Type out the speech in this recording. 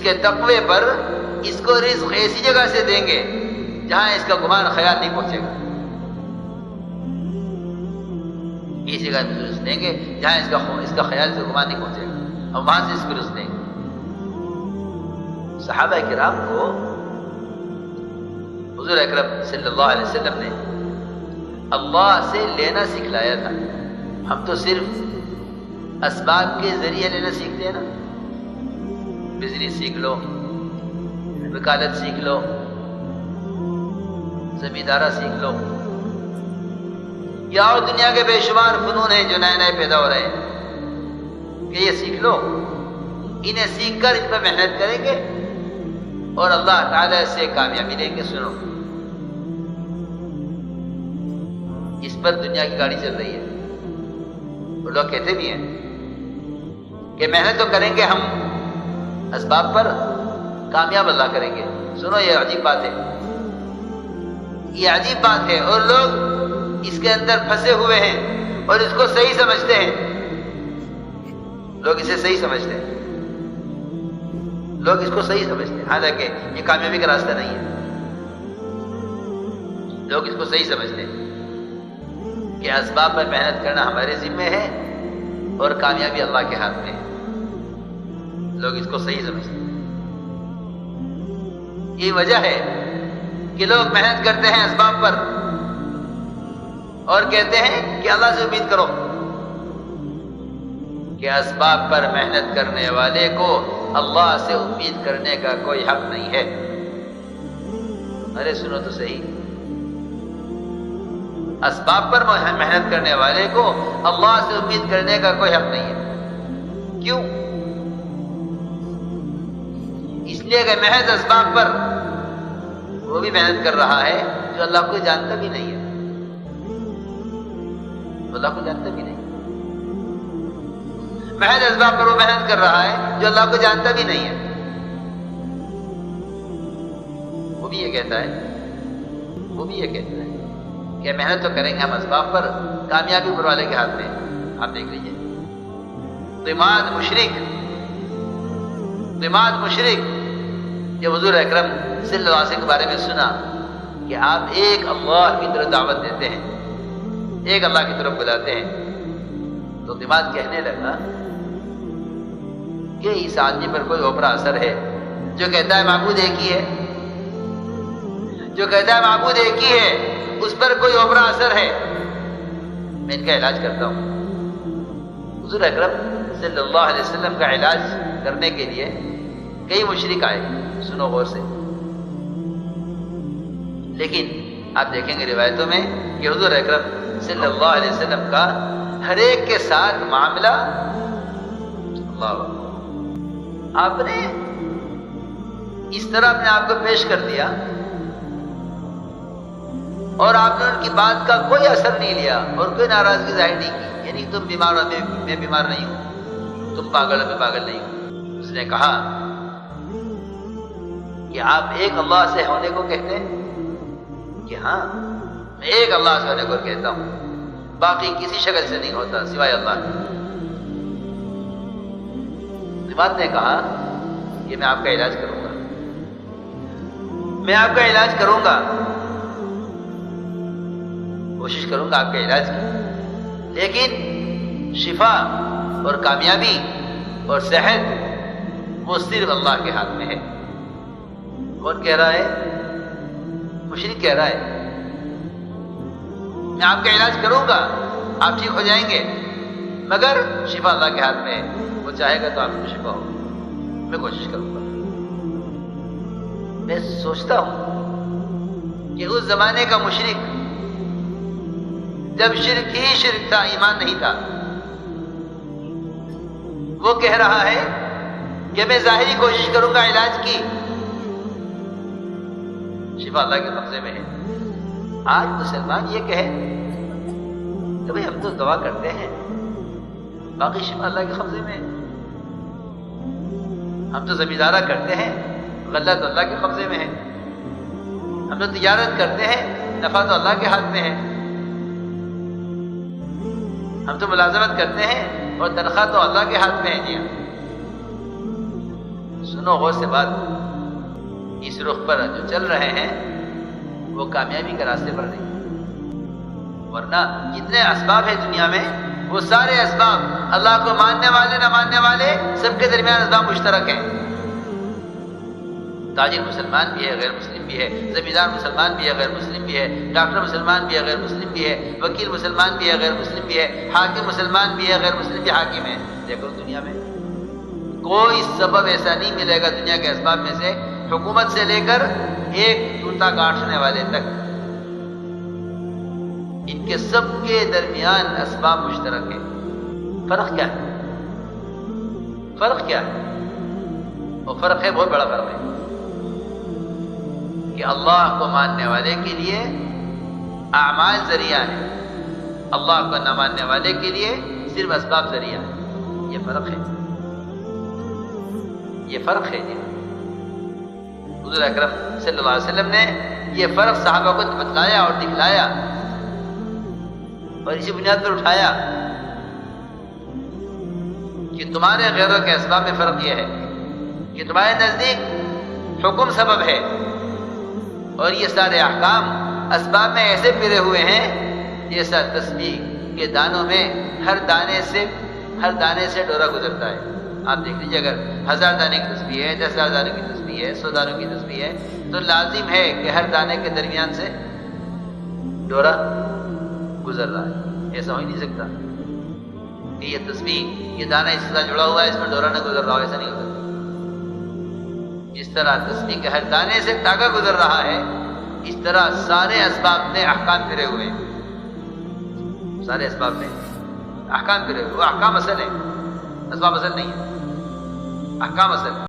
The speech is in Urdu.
کے تقوی پر اس کو رزق ایسی جگہ سے دیں گے جہاں اس کا گمان خیال نہیں پہنچے گا، اس جگہ میں رزق دیں گے جہاں اس کا خیال سے گمان نہیں پہنچے گا، اور وہاں سے اس کو رزق دیں گے۔ صحابہ کرام کو حضور اکرم صلی اللہ علیہ وسلم نے اللہ سے لینا سکھلایا تھا۔ ہم تو صرف اسباب کے ذریعے لینا سیکھتے ہیں نا، بزنس سیکھ لو، وکالت سیکھ لو، زمیندارہ سیکھ لو، یا اور دنیا کے بے شمار فنون ہیں جو نئے نئے پیدا ہو رہے ہیں کہ یہ سیکھ لو، انہیں سیکھ کر ان پر محنت کریں گے اور اللہ تعالیٰ سے کامیابی لیں گے۔ سنو، اس پر دنیا کی گاڑی چل رہی ہے، وہ لوگ کہتے بھی ہیں کہ محنت تو کریں گے ہم اسباب پر، کامیاب اللہ کریں گے۔ سنو، یہ عجیب بات ہے، یہ عجیب بات ہے، اور لوگ اس کے اندر پھنسے ہوئے ہیں اور اس کو صحیح سمجھتے ہیں، لوگ اسے صحیح سمجھتے ہیں، لوگ اس کو صحیح سمجھتے ہیں، حالانکہ یہ کامیابی کا راستہ نہیں ہے۔ لوگ اس کو صحیح سمجھتے ہیں کہ اسباب پر محنت کرنا ہمارے ذمہ ہے اور کامیابی اللہ کے ہاتھ میں ہے، لوگ اس کو صحیح سمجھتے ہیں۔ یہ وجہ ہے کہ لوگ محنت کرتے ہیں اسباب پر اور کہتے ہیں کہ اللہ سے امید کرو، کہ اسباب پر محنت کرنے والے کو اللہ سے امید کرنے کا کوئی حق نہیں ہے۔ ارے سنو تو صحیح، اسباب پر محنت کرنے والے کو اللہ سے امید کرنے کا کوئی حق نہیں ہے۔ کیوں؟ اس لیے کہ محض اسباب پر وہ بھی محنت کر رہا ہے جو اللہ کو جانتا بھی نہیں ہے، اللہ کو جانتا بھی نہیں۔ محض اسباب پر وہ محنت کر رہا ہے جو اللہ کو جانتا بھی نہیں ہے، وہ بھی یہ کہتا ہے کہ محنت تو کریں گے ہم اسباب پر، کامیابی اوپر والے کے ہاتھ میں۔ آپ دیکھ لیجئے، ضماد مشرک جب حضور اکرم صلی اللہ علیہ وسلم کے بارے میں سنا کہ آپ ایک اللہ کی طرف دعوت دیتے ہیں، ایک اللہ کی طرف بلاتے ہیں، تو ضماد کہنے لگا کہ اس آدمی پر کوئی اوپرا اثر ہے جو کہتا ہے معبود ایک ہی ہے، اس پر کوئی اوپرا اثر ہے، میں ان کا علاج کرتا ہوں۔ حضور اکرم صلی اللہ علیہ وسلم کا علاج کرنے کے لیے کئی مشرک آئے، سنو غور سے، لیکن آپ دیکھیں گے روایتوں میں کہ حضور اکرم صلی اللہ علیہ وسلم کا ہر ایک کے ساتھ معاملہ، آپ نے اس طرح اپنے آپ کو پیش کر دیا اور آپ نے ان کی بات کا کوئی اثر نہیں لیا اور کوئی ناراضگی ظاہر نہیں کی، یعنی تم بیمار ہو میں بیمار نہیں ہوں، تم پاگل ہو میں پاگل نہیں ہوں۔ اس نے کہا کہ آپ ایک اللہ سے ہونے کو کہتے ہیں؟ کہ ہاں، میں ایک اللہ سے ہونے کو کہتا ہوں، باقی کسی شکل سے نہیں ہوتا سوائے اللہ کے۔ ضماد نے کہا کہ میں آپ کا علاج کروں گا، کوشش کروں گا آپ کے علاج کی، لیکن شفا اور کامیابی اور صحت وہ صرف اللہ کے ہاتھ میں ہے۔ کون کہہ رہا ہے؟ مشرک کہہ رہا ہے، میں آپ کا علاج کروں گا، آپ ٹھیک ہو جائیں گے، مگر شفا اللہ کے ہاتھ میں ہے، وہ چاہے گا تو آپ کو شفا ہوگا، میں کوشش کروں گا۔ میں سوچتا ہوں کہ اس زمانے کا مشرک جب شرک ہی شرک تھا، ایمان نہیں تھا، وہ کہہ رہا ہے کہ میں ظاہری کوشش کروں گا علاج کی، شفا اللہ کے قبضے میں ہے۔ آج مسلمان یہ کہے کہ بھئی ہم تو دعا کرتے ہیں، باقی شفا اللہ کے قبضے میں ہے، ہم تو زمیندارہ کرتے ہیں، غلہ تو اللہ کے قبضے میں ہے، ہم تو تجارت کرتے ہیں، نفع تو اللہ کے ہاتھ میں ہے، ہم تو ملازمت کرتے ہیں اور تنخواہ تو اللہ کے ہاتھ میں ہے۔ جی سنو غور سے بات، اس رخ پر جو چل رہے ہیں وہ کامیابی کے راستے پر نہیں، ورنہ جتنے اسباب ہیں دنیا میں وہ سارے اسباب اللہ کو ماننے والے نہ ماننے والے سب کے درمیان اسباب مشترک ہیں۔ تاجر مسلمان بھی ہے، غیر مسلم بھی ہے، زمیندار مسلمان بھی ہے، غیر مسلم بھی ہے، ڈاکٹر مسلمان بھی ہے، غیر مسلم بھی ہے، وکیل مسلمان بھی ہے، غیر مسلم بھی ہے، حاکم مسلمان بھی ہے، غیر مسلم بھی حاکم ہے۔ دیکھو دنیا میں کوئی سبب ایسا نہیں ملے گا دنیا کے اسباب میں سے، حکومت سے لے کر ایک جوتا کاٹنے والے تک، ان کے سب کے درمیان اسباب مشترک ہیں۔ فرق کیا ہے؟ فرق کیا ہے؟ وہ فرق ہے، بہت بڑا فرق ہے کہ اللہ کو ماننے والے کے لیے اعمال ذریعہ ہے، اللہ کو نہ ماننے والے کے لیے صرف اسباب ذریعہ ہے۔ یہ فرق ہے، یہ فرق ہے۔ حضور اکرم صلی اللہ علیہ وسلم نے یہ فرق صحابہ کو بتلایا اور دکھلایا اور اسی بنیاد پر اٹھایا کہ تمہارے غیروں کے اسباب میں فرق یہ ہے کہ تمہارے نزدیک حکم سبب ہے اور یہ سارے احکام اسباب میں ایسے پھرے ہوئے ہیں جیسا تسبیح کے دانوں میں ہر دانے سے ڈورا گزرتا ہے۔ آپ دیکھ لیجیے، اگر 1000 دانے کی تسبیح ہے، 10,000 دانے کی تسبیح ہے، 100 دانوں کی تسبیح ہے، تو لازم ہے کہ ہر دانے کے درمیان سے ڈورا گزر رہا ہے۔ ایسا ہو ہی نہیں سکتا کہ یہ تسبیح، یہ دانہ اس کے ساتھ جڑا ہوا ہے، اس میں ڈورا نہ گزر رہا ہو، ایسا نہیں ہو سکتا۔ جس طرح تسبیح کے ہر دانے سے تاگا گزر رہا ہے، اس طرح سارے اسباب میں احکام پھرے ہوئے ہیں، سارے اسباب میں احکام پھرے ہوئے۔ وہ احکام اصل ہے، اسباب اصل نہیں ہے، احکام اصل ہے۔